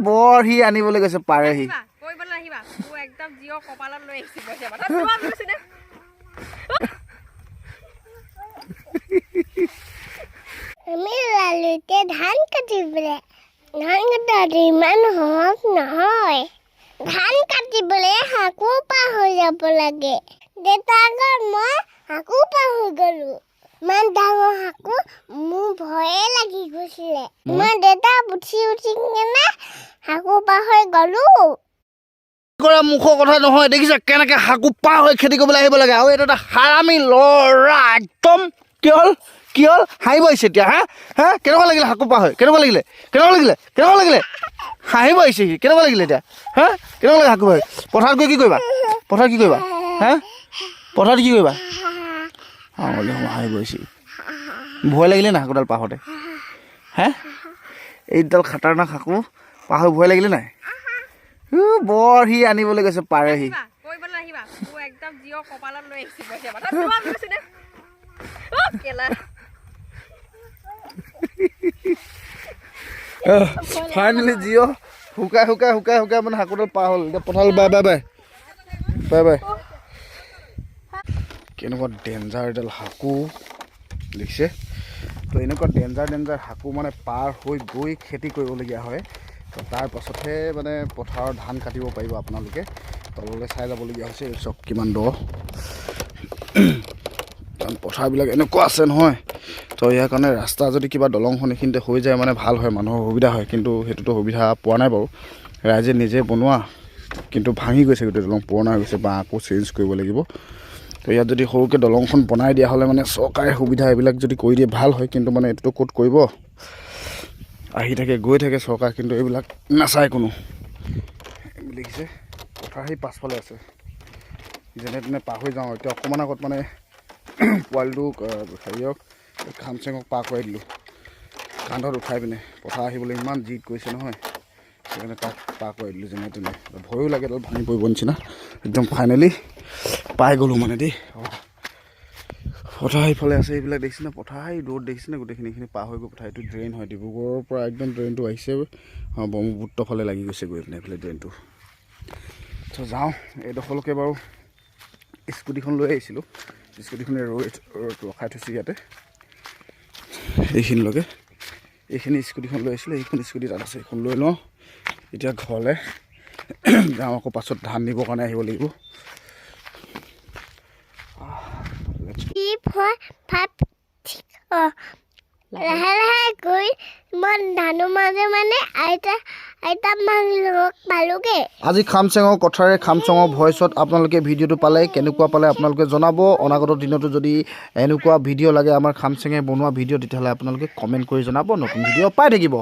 বৰ সি আনিবলৈ গৈছে পাৰেহি আমি লালুতে ধান কাটিবলৈ ধান কটাটো ইমান সহজ নহয় ধান কাটিবলৈ হাকু পাৰ হৈ যাব লাগে দেউতাৰ ঘৰত মই হাকু পাৰ হৈ গ'লো ইমান ডাঙৰ হাকু মোৰ ভয়ে লাগি গৈছিলে মই দেউতা উঠি কিনে হাকু পাৰ হৈ গ'লো কৰা মুখৰ কথা নহয় দেখিছা কেনেকে হাকু পাৰ হৈ খেতি কৰিবলৈ আহিব লাগে আৰু এইটো এটা হাৰামী ল'ৰা একদম কি হ'ল হাঁহিব আহিছে এতিয়া হা কেনেকুৱা লাগিলে হাকু পাৰ হৈ কেনেকুৱা লাগিলে হাঁহিব আহিছে সি কেনেকুৱা লাগিলে এতিয়া কেনেকুৱা লাগে হাকু পাৰ হৈ পথাৰত গৈ কি কৰিবা পথাৰত কি কৰিবা হাঁহিব আহিছে ভয় লাগিলে নাই হাকুডাল পাহতে এইডাল খাটাৰনাক হাকু পাৰ হৈ ভয় লাগিলে নাই বৰ সি আনিবলৈ গৈছে পাৰেহি ফাইনেলি জিঅ' শুকাই মানে হাকুডাল পাৰ হ'ল এতিয়া পঠাল বাই কেনেকুৱা ডেঞ্জাৰ এডাল হাকু দেখিছে তো এনেকুৱা ডেঞ্জাৰ হাকু মানে পাৰ হৈ গৈ খেতি কৰিবলগীয়া হয় তো তাৰ পাছতহে মানে পথাৰৰ ধান কাটিব পাৰিব আপোনালোকে তললৈ চাই যাবলগীয়া হৈছে চব কিমান দ পথাৰবিলাক এনেকুৱা আছে নহয় তো ইয়াৰ কাৰণে ৰাস্তা যদি কিবা দলংখন এইখিনিতে হৈ যায় মানে ভাল হয় মানুহৰ সুবিধা হয় কিন্তু সেইটোতো সুবিধা পোৱা নাই বাৰু ৰাইজে নিজে বনোৱা কিন্তু ভাঙি গৈছে গোটেই দলং পুৰণা হৈ গৈছে বা আকৌ চেঞ্জ কৰিব লাগিব তো ইয়াত যদি সৰুকৈ দলংখন বনাই দিয়া হ'লে মানে চৰকাৰে সুবিধা এইবিলাক যদি কৰি দিয়ে ভাল হয় কিন্তু মানে এইটোতো ক'ত কৰিব আহি থাকে গৈ থাকে চৰকাৰ কিন্তু এইবিলাক নাচায় কোনো দেখিছে পথাৰ সেই পাছফালে আছে যেনে তেনে পাৰ হৈ যাওঁ এতিয়া অকণমান আগত মানে পোৱালিটোক হেৰিয়ক খামচেঙক পাৰ কৰাই দিলোঁ কান্ধত উঠাই পিনে পথাৰ আহিবলৈ ইমান জিদ কৰিছে নহয় সেইকাৰণে তাক পাৰ কৰাই দিলোঁ যেনে তেনে ভয়ো লাগে তাত ভাঙি পৰিব নিচিনা একদম ফাইনেলি পাই গ'লোঁ মানে দেই পথাৰ সেইফালে আছে এইবিলাক দেখিছেনে পথাৰ এই ৰ'দ দেখিছেনে গোটেইখিনি পাৰ হৈ গৈ পথাৰ এইটো ড্ৰেইন হয় ডিব্ৰুগড়ৰ পৰা একদম ড্ৰেইনটো আহিছে ব্ৰহ্মপুত্ৰ ফালে লাগি গৈছে গৈ পিনে এইফালে ড্ৰেইনটো তো যাওঁ এইডোখৰলৈকে বাৰু স্কুটিখন লৈ আহিছিলোঁ স্কুটিখনে ৰ'দ ৰখাই থৈছোঁ ইয়াতে এইখিনিলৈকে এইখিনি স্কুটিখন লৈ আহিছিলোঁ এইখন স্কুটি তাত আছে এইখন লৈ লওঁ এতিয়া ঘৰলৈ যাওঁ আকৌ পাছত ধান নিবৰ কাৰণে আহিব লাগিব লাহে গৈ মই ধানৰ মাজে মানে আইতা পালোগে আজি খামচেঙৰ কথাৰে খামচেঙৰ ভইচত আপোনালোকে ভিডিঅ'টো পালে কেনেকুৱা পালে আপোনালোকে জনাব অনাগত দিনতো যদি এনেকুৱা ভিডিঅ' লাগে আমাৰ খামচেঙে বনোৱা ভিডিঅ' তেতিয়াহ'লে আপোনালোকে কমেণ্ট কৰি জনাব নতুন ভিডিঅ' পাই থাকিব